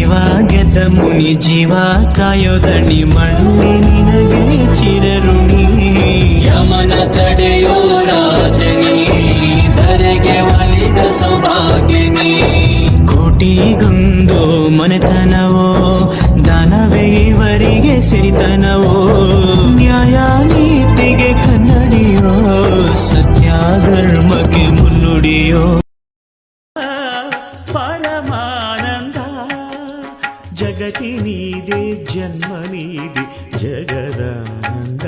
ಜೀವ ಗೆದ್ದ ಮುನಿ ಜೀವ ಕಾಯೋದಣಿ ಮಣ್ಣೆ ನಿನಗೆ ಚಿರಋಣಿ ಯಮನ ತಡೆಯೋ ರಾಜನಿ ಧರೆಗೆ ಒಲಿದ ಸೌಭಾಗ್ಯನಿ ಕೋಟಿಗೊಂದು ಮನೆತನವೋ ದಾನವೇ ಇವರಿಗೆ ಸಿರಿತನವೋ ನ್ಯಾಯ ನೀತಿಗೆ ಕನ್ನಡಿಯೋ ಸತ್ಯ ಧರ್ಮಕ್ಕೆ ಮುನ್ನುಡಿಯೋ ಪರಮಾನಂದ ಜಗತಿ ನೀದೆ ಜನ್ಮ ನೀದೆ ಜಗದಾನಂದ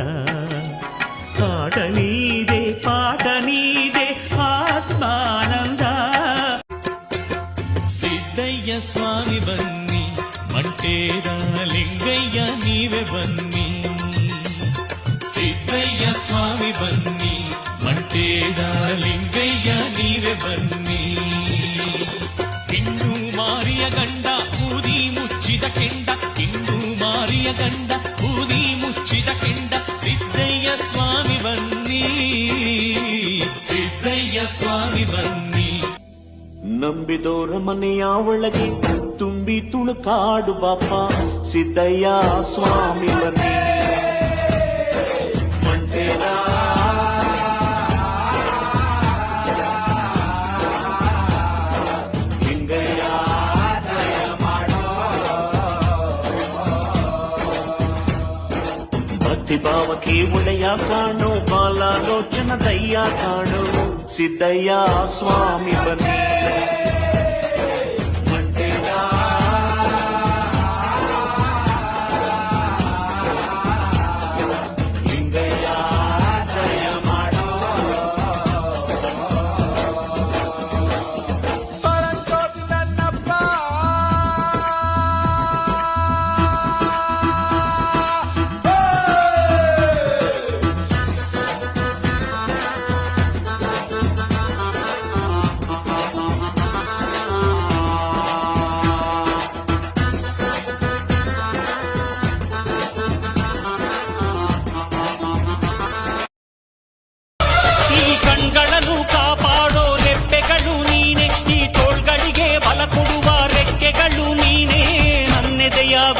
ಪಾಠ ನೀದೆ ಪಾಠ ನೀದೆ ಆತ್ಮಾನಂದ ಸಿದ್ದಯ್ಯ ಸ್ವಾಮಿ ಬನ್ನಿ ಮಂಟೇದ ಲಿಂಗಯ್ಯ ನೀವೇ ಬನ್ನಿ ಸಿದ್ದಯ್ಯ ಸ್ವಾಮಿ ಬನ್ನಿ ಮಂಟೇದ ಲಿಂಗಯ್ಯ ನೀವೇ ಬನ್ನಿ ಹಿಂದೂ ಮಾರಿಯ ಗಂಡ ಬೂದಿ ಮುಚ್ಚಿದ ಕೆಂಡ ಹಿಂದೂ ಮಾರಿಯ ಗಂಡ ಬೂದಿ ಮುಚ್ಚಿದ ಕೆಂಡ ಸಿದ್ದಯ್ಯ ಸ್ವಾಮಿ ಬನ್ನಿ ಸಿದ್ದಯ್ಯ ಸ್ವಾಮಿ ಬನ್ನಿ ನಂಬಿದೋರ ಮನೆಯ ಒಳಗೆ ತುಂಬಿ ತುಳುಕಾಡು ಬಾಪ ಸಿದ್ದಯ್ಯ ಸ್ವಾಮಿ ಬನ್ನಿ ಮಂಟೇದ ಲಿಂಗಯ್ಯ ದಯ ಮಾಡೋ ಭಕ್ತಿ ಭಾವಕ್ಕೆ ಒಡೆಯ ಕಾಣೋ ಬಾಲಾಲೋಚನ ದಯ್ಯ ಕಾಣೋ ಸಿದ್ದಯ್ಯ ಸ್ವಾಮಿ ಬನ್ನಿ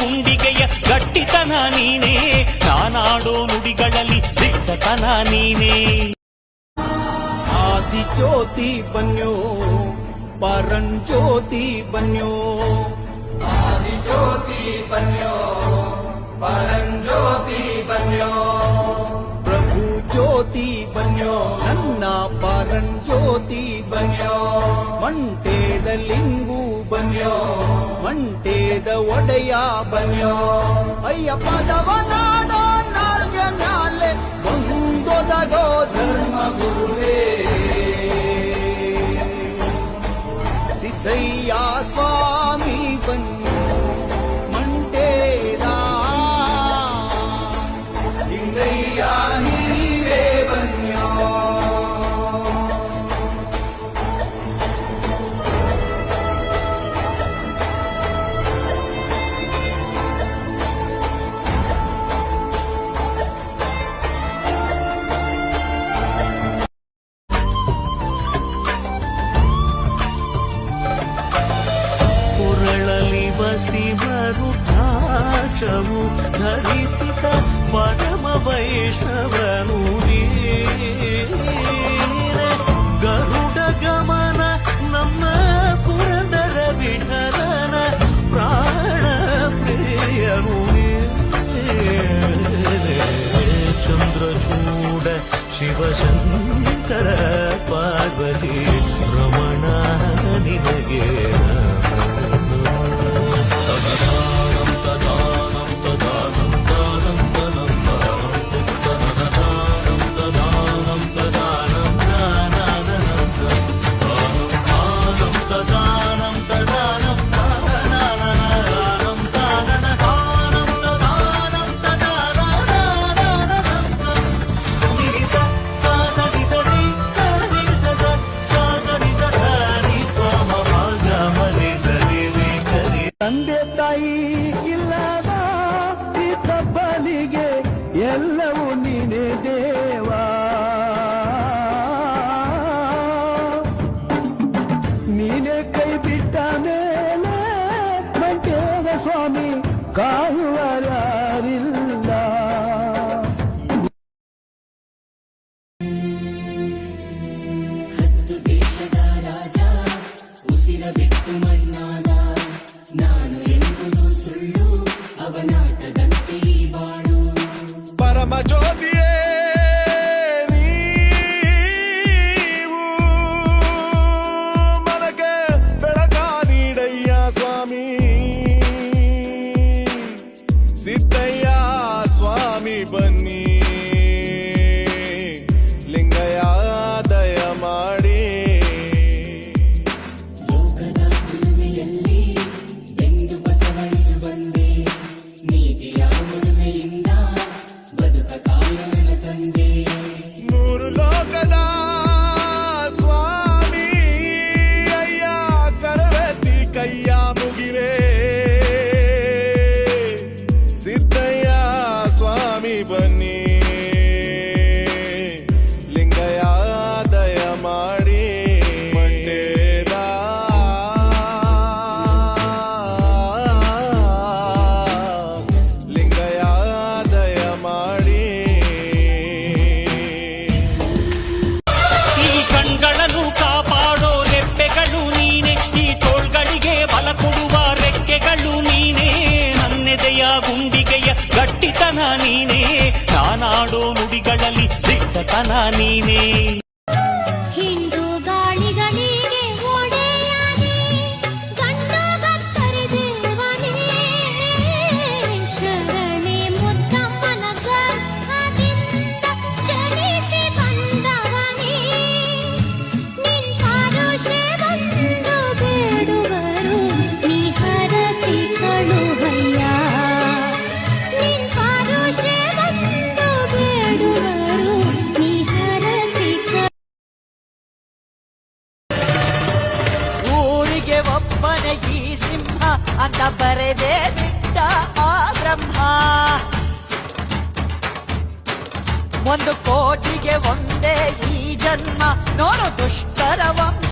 ಗುಂಡಿಗೆಯ ಗಟ್ಟಿತನ ನೀನೇ ನಾನಾಡೋ ನುಡಿಗಳಲ್ಲಿ ದಿಟ್ಟತನ ನೀನೇ ಆದಿಜ್ಯೋತಿ ಬನ್ಯೋ ಪರಂಜ್ಯೋತಿ ಬನ್ಯೋ ಆದಿಜ್ಯೋತಿ ಬನ್ಯೋ ಪರಂಜ್ಯೋತಿ ಬನ್ಯೋ ಪ್ರಭು ಜ್ಯೋತಿ ಬನ್ಯೋ ನನ್ನ ಪರಂಜ್ಯೋತಿ ಬನ್ಯೋ ಮಂಟೇದ ಲಿಂಗು ಬನ್ಯೋ ಮಂಟೇದ ಒಡೆಯ ಬನ್ಯೋ ಅಯ್ಯಪ್ಪದವನಾಡೋ ನಾಲ್ಗೆ ಮ್ಯಾಲೆ ಒಂದೊದಗೋ ಧರ್ಮ ಗುರುವೇ ಸಿದ್ದಯ್ಯ ಸ್ವಾಮಿ ಬನ್ನಿ ಮಂಟೇದ ಲಿಂಗಯ್ಯ ನೀವೇ ಬನ್ಯೋ ರುದ್ರಾಕ್ಷವು ಧರಿಸಿದ ಪರಮ ವೈಷ್ಣವನು ಗರುಡ ಗಮನ ನಮ್ಮ ಪುರಂದರ ವಿಠಲನ ಪ್ರಾಣ ಪ್ರಿಯನು ಚಂದ್ರಚೂಡ ಶಿವಶಂಕರ ಪಾರ್ವತಿ ರಮಣ ನಿನಗೆ ತಂದೆ ತಾಯಿ ಇಲ್ಲದ ತಬ್ಬಲಿಗೆ ಎಲ್ಲವೂ ನೀನೇ ದೇವಾ ನೀನೇ ಕೈ ಬಿಟ್ಟ ಮೇಲೆ ಮಂಟೆ ಸ್ವಾಮಿ ಕಾಯುವರಾರಿಲ್ಲ. ಪರಮ ಜ್ಯೋತಿಯೇ ನೀವು ಮನಗೆ ಬೆಳಕ ನೀಡಯ್ಯ ಸ್ವಾಮಿ. ಸಿದ್ದಯ್ಯ ಸ್ವಾಮಿ ಬನ್ನಿ, ಲಿಂಗಯ್ಯ ದಯ ಮಾಡಿ. ನೂರು ಲೋಕದ ಸ್ವಾಮಿ ಅಯ್ಯ ಕರವೆತ್ತಿ ಕೈಯ ಮುಗಿವೆ. ಸಿದ್ದಯ್ಯ ಸ್ವಾಮಿ ಬನ್ನಿ, ಲಿಂಗಯ್ಯ ದಯ ಮಾಡಿ. ಮಂಡ್ಯದ ಲಿಂಗಯ್ಯ ದಯ ಮಾಡಿ. ಈ ಕಣ್ಗಳನ್ನು ಕಾಪಾಡೋ ರೆಪ್ಪೆಗಳು ನೀನೆ, ಈ ತೋಳ್ಗಳಿಗೆ ಬಲ ಕೊಡುವ ರೆಕ್ಕೆಗಳು ನೀನೆ, ನನ್ನೆದೆಯ ಗುಂಡಿಗೆಯ ಗಟ್ಟಿತನ ನೀನೆ, ನಾನಾಡೋ ನುಡಿಗಳಲ್ಲಿ ದಿಟ್ಟತನ ನೀನೆ. ಹಿಂದೂ ಗಾಳಿಗಳಿಗೆ ಒಡೆಯನೇ, ಗಂಡಗತ್ತರಿ ದೇವನೇ, ಶರಣೆ ಮುದ್ದಮ್ಮನ ಗರ್ಭದಿಂದ ಚಲಿಸಿ ಬಂದವನೇ, ನಿನ್ ಪರುಷೆ ಬಂದು ಬೇಡುವರು, ನೀ ಹರಸಿ ಕಳುಹಯ್ಯ. ನಿನ್ ಪರುಷೆ ಬಂದು ಬೇಡುವರು, ನೀ ಹರಸಿ ಊರಿಗೆ ಒಬ್ಬನೇ ಈ ಸಿಂಹ ಅಂತ ಬರೆದೇ ಬಿಟ್ಟ ಆ ಬ್ರಹ್ಮ. 1 ಕೋಟಿಗೆ ಒಂದೇ ಈ ಜನ್ಮ, ನೋಡು ದುಷ್ಟರ ವಂಶ